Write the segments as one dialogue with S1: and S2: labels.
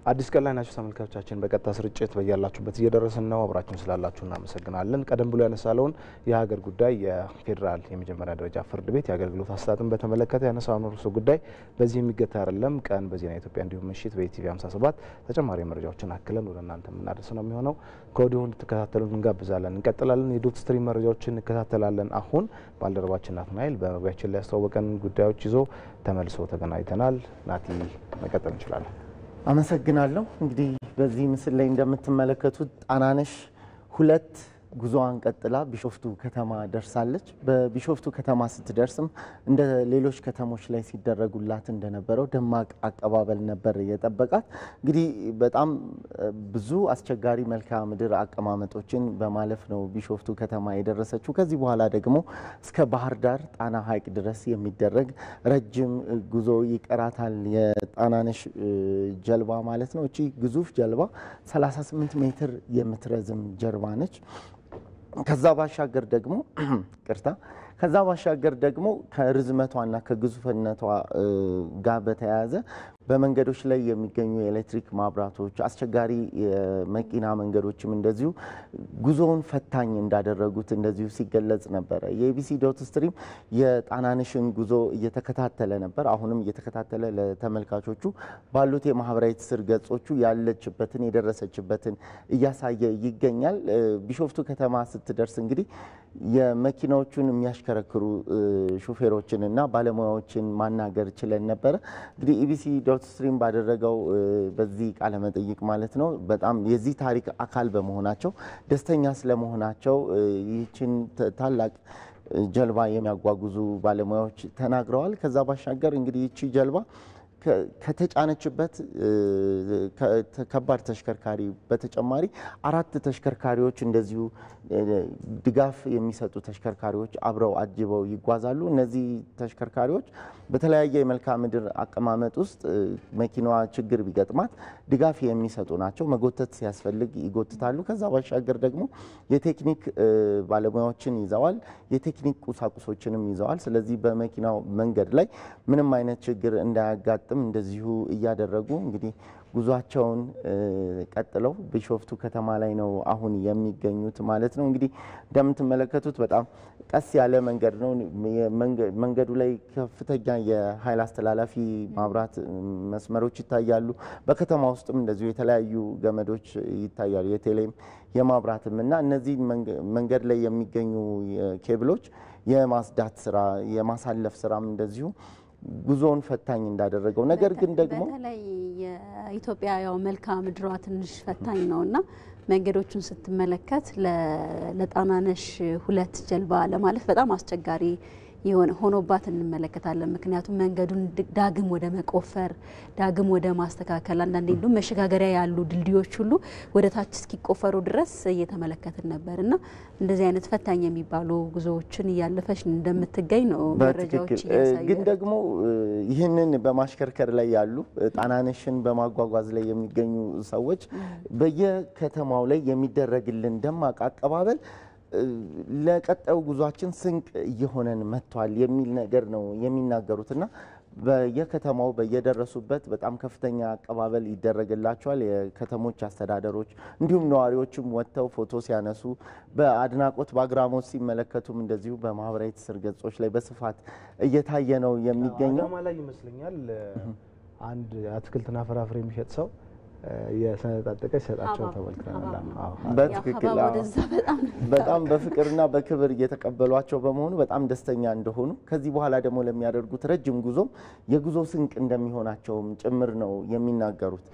S1: አዲስ ቀን ላይ ናችሁ ተመልካቾቻችን በቀጥታ ስርጭት በያላችሁበት እየደረስን ነው አብራችሁን ስላላችሁ እናመሰግናለን። ቀደም ብሎ ያነሳለውን የሀገር ጉዳይ የፌደራል የመጀመሪያ ደረጃ ፍርድ ቤት የአገልግሎት አሰጣጥን በተመለከተ ያነሳውን ርዕሰ ጉዳይ በዚህ የሚገታ አይደለም። ቀን በዜና ኢትዮጵያ እንዲሁም ምሽት በኢቲቪ 57 ተጨማሪ መረጃዎችን አክለን ወደ እናንተ የምናደርስ ነው የሚሆነው። ከወዲሁ እንድትከታተሉን እንጋብዛለን። እንቀጥላለን። የዶት ስትሪም መረጃዎችን እንከታተላለን። አሁን ባልደረባችን ናትናኤል በመግቢያችን ላይ ያስተዋወቀን ጉዳዮች ይዞ ተመልሶ ተገናኝተናል። ናቲ መቀጠል እንችላለን።
S2: አመሰግናለሁ። እንግዲህ በዚህ ምስል ላይ እንደምትመለከቱት ጣናነሽ 2 ጉዞዋን ቀጥላ ቢሾፍቱ ከተማ ደርሳለች። በቢሾፍቱ ከተማ ስትደርስም እንደ ሌሎች ከተሞች ላይ ሲደረጉላት እንደነበረው ደማቅ አቀባበል ነበር የጠበቃት። እንግዲህ በጣም ብዙ አስቸጋሪ መልክዓ ምድር አቀማመጦችን በማለፍ ነው ቢሾፍቱ ከተማ የደረሰችው። ከዚህ በኋላ ደግሞ እስከ ባህር ዳር ጣና ሐይቅ ድረስ የሚደረግ ረጅም ጉዞ ይቀራታል። የጣናነሽ ጀልባ ማለት ነው። እቺ ግዙፍ ጀልባ 38 ሜትር የምትረዝም ጀልባ ነች። ከዛ ባሻገር ደግሞ ከርዝመቷና ከግዙፍነቷ ጋር በተያያዘ በመንገዶች ላይ የሚገኙ የኤሌክትሪክ ማብራቶች አስቸጋሪ የመኪና መንገዶችም እንደዚሁ ጉዞውን ፈታኝ እንዳደረጉት እንደዚሁ ሲገለጽ ነበር። የኢቢሲ ዶት ስትሪም የጣናነሽን ጉዞ እየተከታተለ ነበር። አሁንም እየተከታተለ ለተመልካቾቹ ባሉት የማህበራዊ ትስስር ገጾቹ ያለችበትን የደረሰችበትን እያሳየ ይገኛል። ቢሾፍቱ ከተማ ስትደርስ እንግዲህ የመኪናዎቹን የሚያሽከረክሩ ሹፌሮችንና ባለሙያዎችን ማናገር ችለን ነበር። እንግዲህ ኢቢሲ ዶት ስትሪም ባደረገው በዚህ ቃለ መጠይቅ ማለት ነው በጣም የዚህ ታሪክ አካል በመሆናቸው ደስተኛ ስለመሆናቸው ይህችን ታላቅ ጀልባ የሚያጓጉዙ ባለሙያዎች ተናግረዋል። ከዛ ባሻገር እንግዲህ ይቺ ጀልባ ከተጫነችበት ከባድ ተሽከርካሪ በተጨማሪ 4 ተሽከርካሪዎች እንደዚሁ ድጋፍ የሚሰጡ ተሽከርካሪዎች አብረው አጅበው ይጓዛሉ። እነዚህ ተሽከርካሪዎች በተለያየ የመልክዓ ምድር አቀማመጥ ውስጥ መኪናዋ ችግር ቢገጥማት ድጋፍ የሚሰጡ ናቸው። መጎተት ሲያስፈልግ ይጎትታሉ። ከዛ ባሻገር ደግሞ የቴክኒክ ባለሙያዎችን ይዘዋል። የቴክኒክ ቁሳቁሶችንም ይዘዋል። ስለዚህ በመኪናው መንገድ ላይ ምንም አይነት ችግር እንዳያጋጥም እንደዚሁ እያደረጉ እንግዲህ ጉዟቸውን ቀጥለው ቢሾፍቱ ከተማ ላይ ነው አሁን የሚገኙት ማለት ነው። እንግዲህ እንደምትመለከቱት በጣም ቀስ ያለ መንገድ ነው። መንገዱ ላይ ከፍተኛ የኃይል አስተላላፊ ማብራት መስመሮች ይታያሉ። በከተማ ውስጥም እንደዚሁ የተለያዩ ገመዶች ይታያሉ፣ የቴሌም የማብራትም እና እነዚህ መንገድ ላይ የሚገኙ ኬብሎች የማስዳት ስራ የማሳለፍ ስራም እንደዚሁ ጉዞውን ፈታኝ እንዳደረገው ነገር ግን ደግሞ
S3: በተለይ የኢትዮጵያ ያው መልክዓ ምድሯ ትንሽ ፈታኝ ነውና መንገዶቹን ስትመለከት ለጣናነሽ 2 ጀልባ ለማለፍ በጣም አስቸጋሪ የሆነ ሆኖባት እንመለከታለን። ምክንያቱም መንገዱን ዳግም ወደ መቆፈር ዳግም ወደ ማስተካከል አንዳንዴ እንደውም መሸጋገሪያ ያሉ ድልድዮች ሁሉ ወደ ታች እስኪቆፈሩ ድረስ እየተመለከትን ነበርና እንደዚህ አይነት ፈታኝ የሚባሉ ጉዞዎችን እያለፈች እንደምትገኝ ነው መረጃዎች ያሳያሉ።
S2: ግን ደግሞ ይህንን በማሽከርከር ላይ ያሉ ጣናነሽን በማጓጓዝ ላይ የሚገኙ ሰዎች በየከተማው ላይ የሚደረግልን ደማቅ አቀባበል ለቀጣዩ ጉዟችን ስንቅ እየሆነን መጥቷል የሚል ነገር ነው የሚናገሩትና በየከተማው በየደረሱበት በጣም ከፍተኛ አቀባበል ይደረግላቸዋል። የከተሞች አስተዳደሮች እንዲሁም ነዋሪዎችም ወጥተው ፎቶ ሲያነሱ በአድናቆት በአግራሞት ሲመለከቱም እንደዚሁ በማህበራዊ ትስስር ገጾች ላይ በስፋት እየታየ ነው የሚገኘው።
S1: አዳማ ላይ ይመስለኛል አንድ አትክልትና ፍራፍሬ የሚሸጥ ሰው የሰነጣጠቀ ይሰጣቸው ተመልክተናል።
S2: በትክክል በጣም በፍቅርና በክብር እየተቀበሏቸው በመሆኑ በጣም ደስተኛ እንደሆኑ ከዚህ በኋላ ደግሞ ለሚያደርጉት ረጅም ጉዞ የጉዞ ስንቅ እንደሚሆናቸውም ጭምር ነው የሚናገሩት።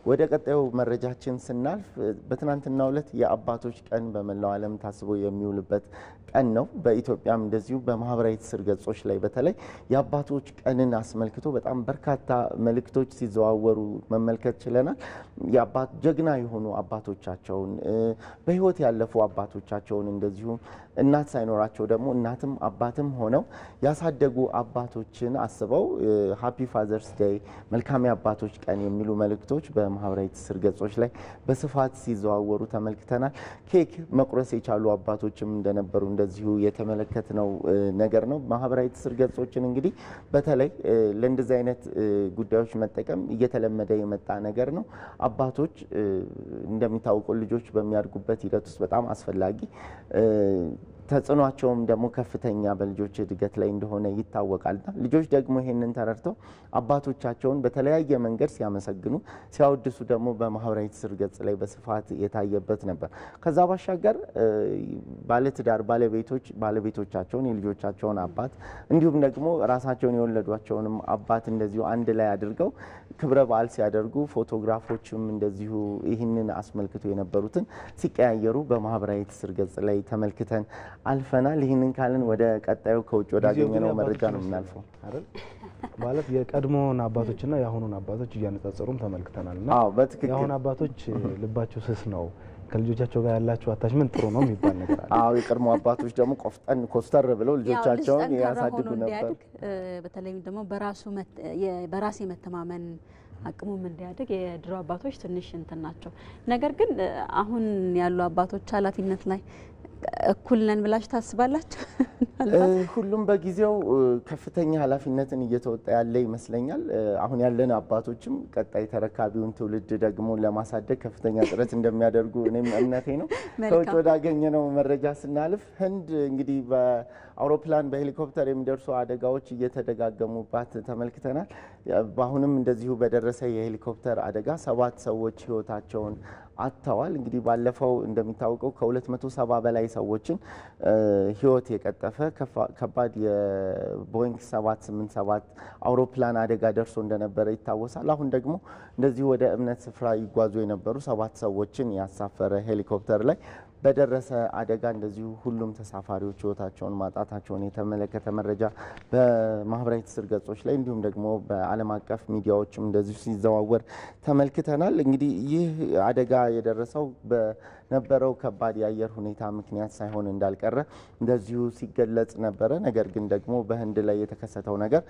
S2: ወደ ቀጣዩ መረጃችን ስናልፍ በትናንትናው ዕለት የአባቶች ቀን በመላው ዓለም ታስቦ የሚውልበት ቀን ነው። በኢትዮጵያም እንደዚሁ በማህበራዊ ትስስር ገጾች ላይ በተለይ የአባቶች ቀንን አስመልክቶ በጣም በርካታ መልእክቶች ሲዘዋወሩ መመልከት ችለናል። የአባት ጀግና የሆኑ አባቶቻቸውን በህይወት ያለፉ አባቶቻቸውን እንደዚሁ እናት ሳይኖራቸው ደግሞ እናትም አባትም ሆነው ያሳደጉ አባቶችን አስበው ሃፒ ፋዘርስ ዴይ መልካም የአባቶች ቀን የሚሉ መልእክቶች በማህበራዊ ትስስር ገጾች ላይ በስፋት ሲዘዋወሩ ተመልክተናል። ኬክ መቁረስ የቻሉ አባቶችም እንደነበሩ እንደዚሁ የተመለከትነው ነገር ነው። ማህበራዊ ትስስር ገጾችን እንግዲህ በተለይ ለእንደዚህ አይነት ጉዳዮች መጠቀም እየተለመደ የመጣ ነገር ነው። አባቶች እንደሚታወቀው ልጆች በሚያድጉበት ሂደት ውስጥ በጣም አስፈላጊ ተጽዕኗቸውም ደግሞ ከፍተኛ በልጆች እድገት ላይ እንደሆነ ይታወቃልና ልጆች ደግሞ ይሄንን ተረድተው አባቶቻቸውን በተለያየ መንገድ ሲያመሰግኑ ሲያወድሱ ደግሞ በማህበራዊ ትስስር ገጽ ላይ በስፋት የታየበት ነበር። ከዛ ባሻገር ባለትዳር ባለቤቶቻቸውን የልጆቻቸውን አባት እንዲሁም ደግሞ ራሳቸውን የወለዷቸውንም አባት እንደዚሁ አንድ ላይ አድርገው ክብረ በዓል ሲያደርጉ ፎቶግራፎችም እንደዚሁ ይህንን አስመልክቶ የነበሩትን ሲቀያየሩ በማህበራዊ ትስስር ገጽ ላይ ተመልክተን አልፈናል። ይህንን ካልን ወደ ቀጣዩ ከውጭ ወዳገኘነው መረጃ ነው የምናልፈው አይደል?
S1: ማለት የቀድሞውን አባቶችና የአሁኑን አባቶች እያነጻጸሩም ተመልክተናልና
S2: አዎ በትክክል
S1: የአሁኑ አባቶች ልባቸው ስስ ነው፣ ከልጆቻቸው ጋር ያላቸው አታችመንት ጥሩ ነው የሚባል ነገር አለ።
S2: አዎ የቀድሞ አባቶች ደግሞ ቆፍጠን ኮስተር ብለው ልጆቻቸውን ያሳድጉ ነበር።
S3: በተለይም ደግሞ በራስ የመተማመን አቅሙም እንዲያድግ የድሮ አባቶች ትንሽ እንትን ናቸው። ነገር ግን አሁን ያሉ አባቶች ኃላፊነት ላይ እኩል ነን ብላችሁ ታስባላችሁ?
S2: ሁሉም በጊዜው ከፍተኛ ኃላፊነትን እየተወጣ ያለ ይመስለኛል። አሁን ያለን አባቶችም ቀጣይ ተረካቢውን ትውልድ ደግሞ ለማሳደግ ከፍተኛ ጥረት እንደሚያደርጉ እኔም እምነቴ ነው። ከውጭ ወዳገኘነው መረጃ ስናልፍ ህንድ እንግዲህ በአውሮፕላን በሄሊኮፕተር የሚደርሱ አደጋዎች እየተደጋገሙባት ተመልክተናል። በአሁንም እንደዚሁ በደረሰ የሄሊኮፕተር አደጋ 7 ሰዎች ህይወታቸውን አጥተዋል። እንግዲህ ባለፈው እንደሚታወቀው ከ270 በላይ ሰዎችን ህይወት የቀጠፈ ከባድ የቦይንግ 787 አውሮፕላን አደጋ ደርሶ እንደነበረ ይታወሳል። አሁን ደግሞ እንደዚሁ ወደ እምነት ስፍራ ይጓዙ የነበሩ 7 ሰዎችን ያሳፈረ ሄሊኮፕተር ላይ በደረሰ አደጋ እንደዚሁ ሁሉም ተሳፋሪዎች ህይወታቸውን ማጣታቸውን የተመለከተ መረጃ በማህበራዊ ትስስር ገጾች ላይ እንዲሁም ደግሞ በዓለም አቀፍ ሚዲያዎችም እንደዚሁ ሲዘዋወር ተመልክተናል። እንግዲህ ይህ አደጋ የደረሰው በነበረው ከባድ የአየር ሁኔታ ምክንያት ሳይሆን እንዳልቀረ እንደዚሁ ሲገለጽ ነበረ። ነገር ግን ደግሞ በህንድ ላይ የተከሰተው ነገር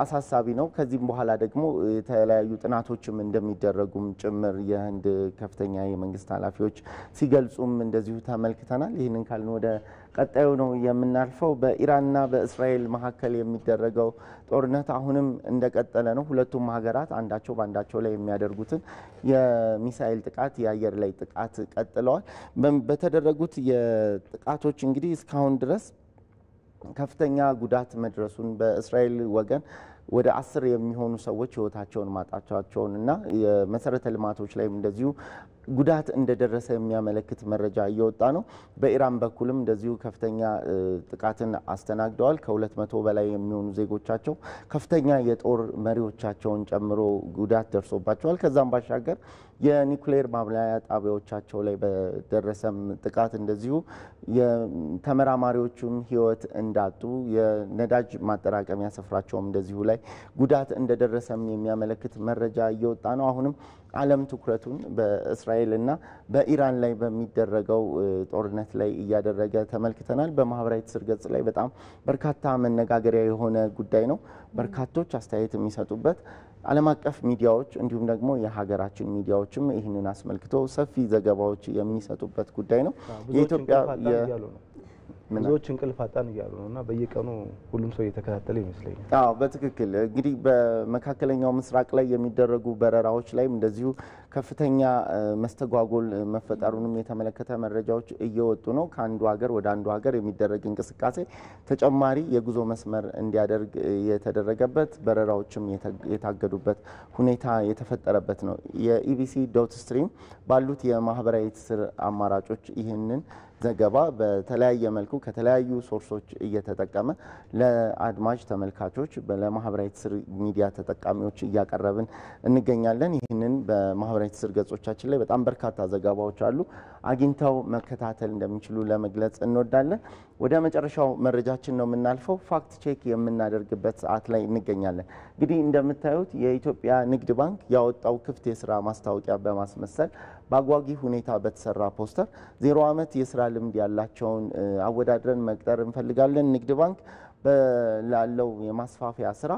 S2: አሳሳቢ ነው። ከዚህም በኋላ ደግሞ የተለያዩ ጥናቶችም እንደሚደረጉም ጭምር የህንድ ከፍተኛ የመንግስት ኃላፊዎች ሲገልጹም እንደዚሁ ተመልክተናል። ይህንን ካልን ወደ ቀጣዩ ነው የምናልፈው። በኢራንና በእስራኤል መካከል የሚደረገው ጦርነት አሁንም እንደቀጠለ ነው። ሁለቱም ሀገራት አንዳቸው በአንዳቸው ላይ የሚያደርጉትን የሚሳኤል ጥቃት፣ የአየር ላይ ጥቃት ቀጥለዋል። በተደረጉት የጥቃቶች እንግዲህ እስካሁን ድረስ ከፍተኛ ጉዳት መድረሱን በእስራኤል ወገን ወደ 10 የሚሆኑ ሰዎች ህይወታቸውን ማጣታቸውን እና የመሰረተ ልማቶች ላይም እንደዚሁ ጉዳት እንደደረሰ የሚያመለክት መረጃ እየወጣ ነው። በኢራን በኩልም እንደዚሁ ከፍተኛ ጥቃትን አስተናግደዋል። ከ200 በላይ የሚሆኑ ዜጎቻቸው ከፍተኛ የጦር መሪዎቻቸውን ጨምሮ ጉዳት ደርሶባቸዋል። ከዛም ባሻገር የኒውክሌር ማብላያ ጣቢያዎቻቸው ላይ በደረሰም ጥቃት እንደዚሁ የተመራማሪዎቹን ህይወት እንዳጡ የነዳጅ ማጠራቀሚያ ስፍራቸውም እንደዚሁ ላይ ጉዳት እንደደረሰም የሚያመለክት መረጃ እየወጣ ነው። አሁንም ዓለም ትኩረቱን በእስራኤልና በኢራን ላይ በሚደረገው ጦርነት ላይ እያደረገ ተመልክተናል። በማህበራዊ ትስስር ገጽ ላይ በጣም በርካታ መነጋገሪያ የሆነ ጉዳይ ነው። በርካቶች አስተያየት የሚሰጡበት ዓለም አቀፍ ሚዲያዎች እንዲሁም ደግሞ የሀገራችን ሚዲያዎችም ይህንን አስመልክቶ ሰፊ ዘገባዎች የሚሰጡበት ጉዳይ ነው። የኢትዮጵያ
S1: ብዙዎች እንቅልፍ አጣን እያሉ ነውና በየቀኑ ሁሉም ሰው እየተከታተለ ይመስለኛል።
S2: አዎ በትክክል እንግዲህ በመካከለኛው ምስራቅ ላይ የሚደረጉ በረራዎች ላይም እንደዚሁ ከፍተኛ መስተጓጎል መፈጠሩንም የተመለከተ መረጃዎች እየወጡ ነው። ከአንዱ ሀገር ወደ አንዱ ሀገር የሚደረግ እንቅስቃሴ ተጨማሪ የጉዞ መስመር እንዲያደርግ የተደረገበት በረራዎችም የታገዱበት ሁኔታ የተፈጠረበት ነው። የኢቢሲ ዶት ስትሪም ባሉት የማህበራዊ ትስስር አማራጮች ይህንን ዘገባ በተለያየ መልኩ ከተለያዩ ሶርሶች እየተጠቀመ ለአድማጭ ተመልካቾች ለማህበራዊ ትስስር ሚዲያ ተጠቃሚዎች እያቀረብን እንገኛለን። ይህንን በማህበራዊ ትስስር ገጾቻችን ላይ በጣም በርካታ ዘገባዎች አሉ። አግኝተው መከታተል እንደሚችሉ ለመግለጽ እንወዳለን። ወደ መጨረሻው መረጃችን ነው የምናልፈው። ፋክት ቼክ የምናደርግበት ሰዓት ላይ እንገኛለን። እንግዲህ እንደምታዩት የኢትዮጵያ ንግድ ባንክ ያወጣው ክፍት የስራ ማስታወቂያ በማስመሰል በአጓጊ ሁኔታ በተሰራ ፖስተር 0 ዓመት የስራ ልምድ ያላቸውን አወዳድረን መቅጠር እንፈልጋለን፣ ንግድ ባንክ ላለው የማስፋፊያ ስራ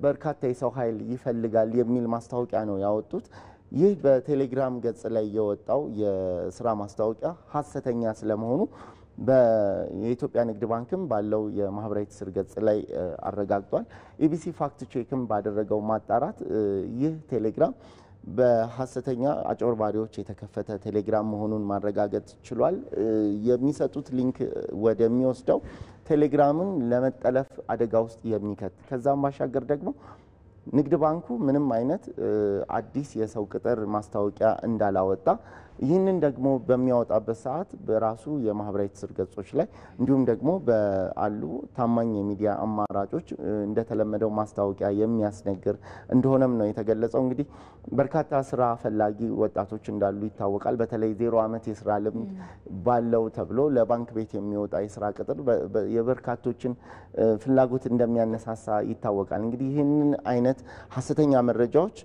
S2: በርካታ የሰው ኃይል ይፈልጋል የሚል ማስታወቂያ ነው ያወጡት። ይህ በቴሌግራም ገጽ ላይ የወጣው የስራ ማስታወቂያ ሐሰተኛ ስለመሆኑ የኢትዮጵያ ንግድ ባንክም ባለው የማህበራዊ ትስስር ገጽ ላይ አረጋግጧል። ኢቢሲ ፋክት ቼክም ባደረገው ማጣራት ይህ ቴሌግራም በሐሰተኛ አጭበርባሪዎች የተከፈተ ቴሌግራም መሆኑን ማረጋገጥ ችሏል። የሚሰጡት ሊንክ ወደሚወስደው ቴሌግራምን ለመጠለፍ አደጋ ውስጥ የሚከት ከዛም ባሻገር ደግሞ ንግድ ባንኩ ምንም አይነት አዲስ የሰው ቅጥር ማስታወቂያ እንዳላወጣ ይህንን ደግሞ በሚያወጣበት ሰዓት በራሱ የማህበራዊ ትስስር ገጾች ላይ እንዲሁም ደግሞ በአሉ ታማኝ የሚዲያ አማራጮች እንደተለመደው ማስታወቂያ የሚያስነግር እንደሆነም ነው የተገለጸው። እንግዲህ በርካታ ስራ ፈላጊ ወጣቶች እንዳሉ ይታወቃል። በተለይ 0 ዓመት የስራ ልምድ ባለው ተብሎ ለባንክ ቤት የሚወጣ የስራ ቅጥር የበርካቶችን ፍላጎት እንደሚያነሳሳ ይታወቃል። እንግዲህ ይህንን አይነት ሐሰተኛ መረጃዎች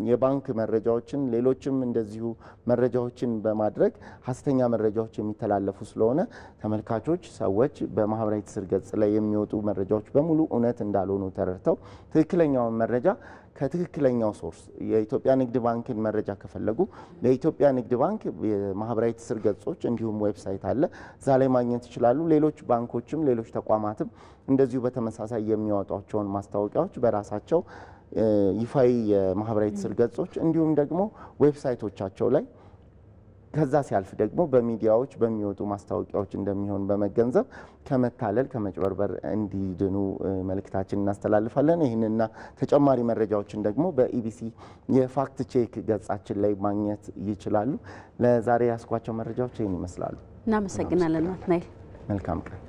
S2: የባንክ መረጃዎችን ሌሎችም እንደዚሁ መረጃዎችን በማድረግ ሐሰተኛ መረጃዎች የሚተላለፉ ስለሆነ ተመልካቾች ሰዎች በማህበራዊ ትስስር ገጽ ላይ የሚወጡ መረጃዎች በሙሉ እውነት እንዳልሆኑ ተረድተው ትክክለኛውን መረጃ ከትክክለኛው ሶርስ የኢትዮጵያ ንግድ ባንክን መረጃ ከፈለጉ በኢትዮጵያ ንግድ ባንክ የማህበራዊ ትስስር ገጾች እንዲሁም ዌብሳይት አለ፣ እዛ ላይ ማግኘት ይችላሉ። ሌሎች ባንኮችም ሌሎች ተቋማትም እንደዚሁ በተመሳሳይ የሚያወጧቸውን ማስታወቂያዎች በራሳቸው ይፋይ የማህበራዊ ትስስር ገጾች እንዲሁም ደግሞ ዌብሳይቶቻቸው ላይ ከዛ ሲያልፍ ደግሞ በሚዲያዎች በሚወጡ ማስታወቂያዎች እንደሚሆን በመገንዘብ ከመታለል ከመጭበርበር እንዲድኑ መልእክታችን እናስተላልፋለን። ይህንና ተጨማሪ መረጃዎችን ደግሞ በኢቢሲ የፋክት ቼክ ገጻችን ላይ ማግኘት ይችላሉ። ለዛሬ ያስኳቸው መረጃዎች ይህን ይመስላሉ።
S3: እናመሰግናለን ናትናኤል።
S2: መልካም ቀን።